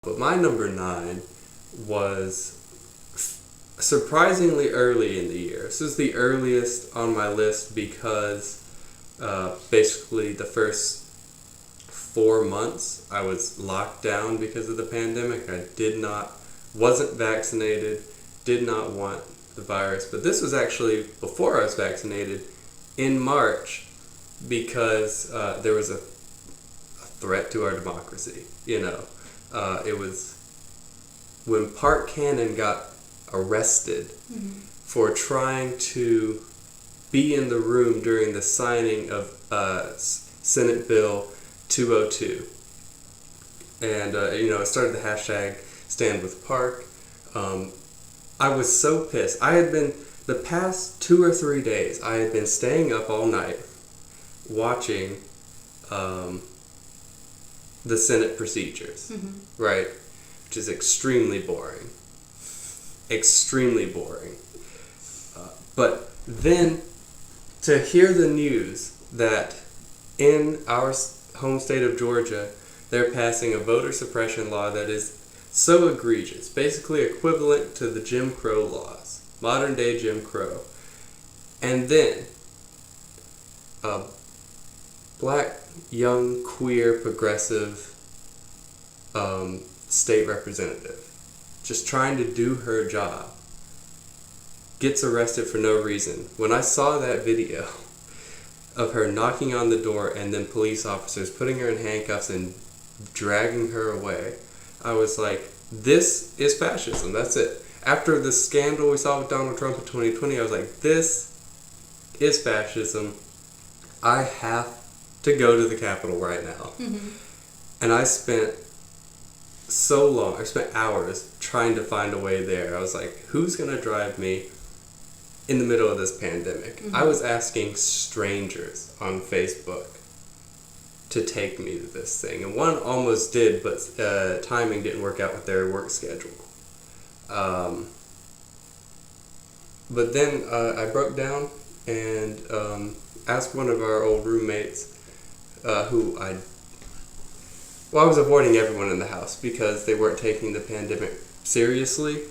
But my number 9 was surprisingly early in the year. This is the earliest on my list because basically the first 4 months I was locked down because of the pandemic. Wasn't vaccinated, did not want the virus. But this was actually before I was vaccinated in March because there was a threat to our democracy. It was when Park Cannon got arrested for trying to be in the room during the signing of Senate Bill 202. And, it started the hashtag Stand With Park. I was so pissed. The past 2 or 3 days, I had been staying up all night watching the Senate procedures, right? Which is extremely boring. Extremely boring. But then to hear the news that in our home state of Georgia, they're passing a voter suppression law that is so egregious, basically equivalent to the Jim Crow laws, modern day Jim Crow. And then a black, young, queer, progressive state representative just trying to do her job gets arrested for no reason. When I saw that video of her knocking on the door and then police officers putting her in handcuffs and dragging her away, I was like, this is fascism. That's it. After the scandal we saw with Donald Trump in 2020, I was like, this is fascism. I have to go to the Capitol right now. And I spent hours trying to find a way there. I was like, who's going to drive me in the middle of this pandemic? I was asking strangers on Facebook to take me to this thing. And one almost did, but timing didn't work out with their work schedule. But then I broke down and asked one of our old roommates I was avoiding everyone in the house because they weren't taking the pandemic seriously.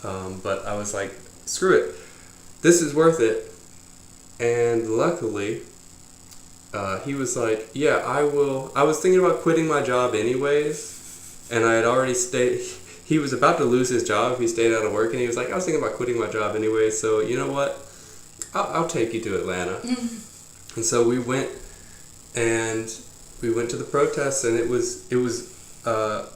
But I was like, screw it. This is worth it. And luckily, he was like, yeah, I will. I was thinking about quitting my job anyways. And I had already he was about to lose his job if he stayed out of work. And he was like, I was thinking about quitting my job anyways. So you know what? I'll take you to Atlanta. And so we went to the protests, and it was a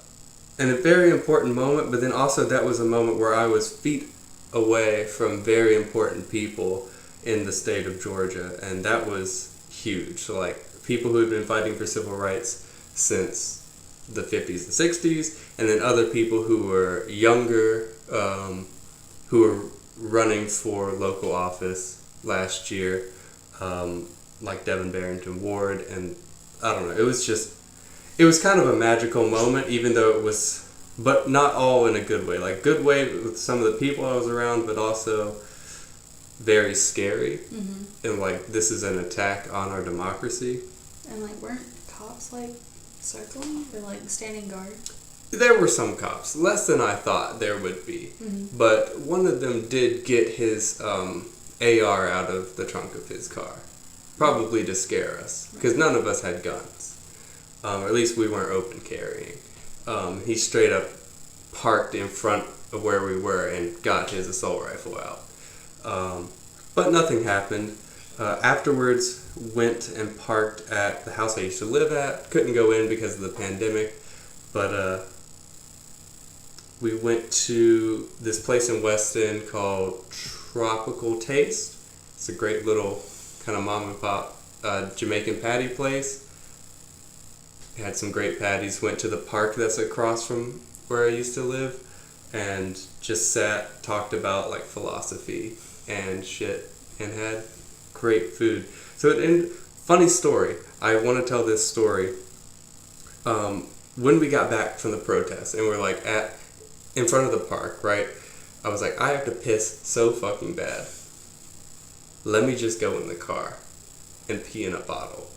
very important moment, but then also that was a moment where I was feet away from very important people in the state of Georgia, and that was huge. So like people who had been fighting for civil rights since the 50s and 60s, and then other people who were younger, who were running for local office last year, like Devin Barrington Ward, and I don't know, it was kind of a magical moment, even though it was, but not all in a good way. Like, good way with some of the people I was around, but also very scary. And, like, this is an attack on our democracy. And, like, weren't cops, like, circling or, like, standing guard? There were some cops, less than I thought there would be. But one of them did get his AR out of the trunk of his car. Probably to scare us, because none of us had guns. Or at least we weren't open carrying. He straight up parked in front of where we were and got his assault rifle out. But nothing happened. Afterwards, went and parked at the house I used to live at. Couldn't go in because of the pandemic. But we went to this place in Weston called Tropical Taste. It's a great little kind of mom and pop Jamaican patty place. Had some great patties. Went to the park that's across from where I used to live, and just sat, talked about like philosophy and shit, and had great food. So funny story. I want to tell this story. When we got back from the protest and we're like in front of the park, right? I was like, I have to piss so fucking bad. Let me just go in the car and pee in a bottle.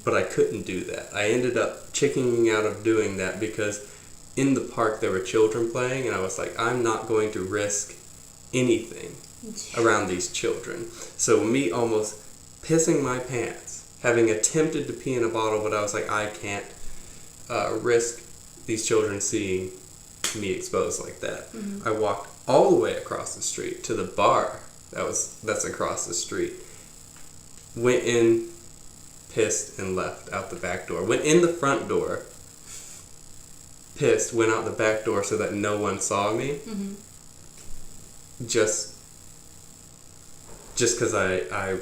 But I couldn't do that. I ended up chickening out of doing that because in the park there were children playing, and I was like, I'm not going to risk anything around these children. So me almost pissing my pants, having attempted to pee in a bottle, but I was like, I can't risk these children seeing me exposed like that. I walked all the way across the street to the bar that's across the street. Went in, pissed, and left out the back door. Went in the front door, pissed, went out the back door so that no one saw me. Just because I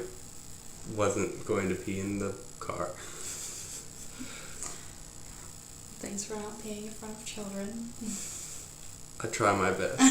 wasn't going to pee in the car. Thanks for not peeing in front of children. I try my best.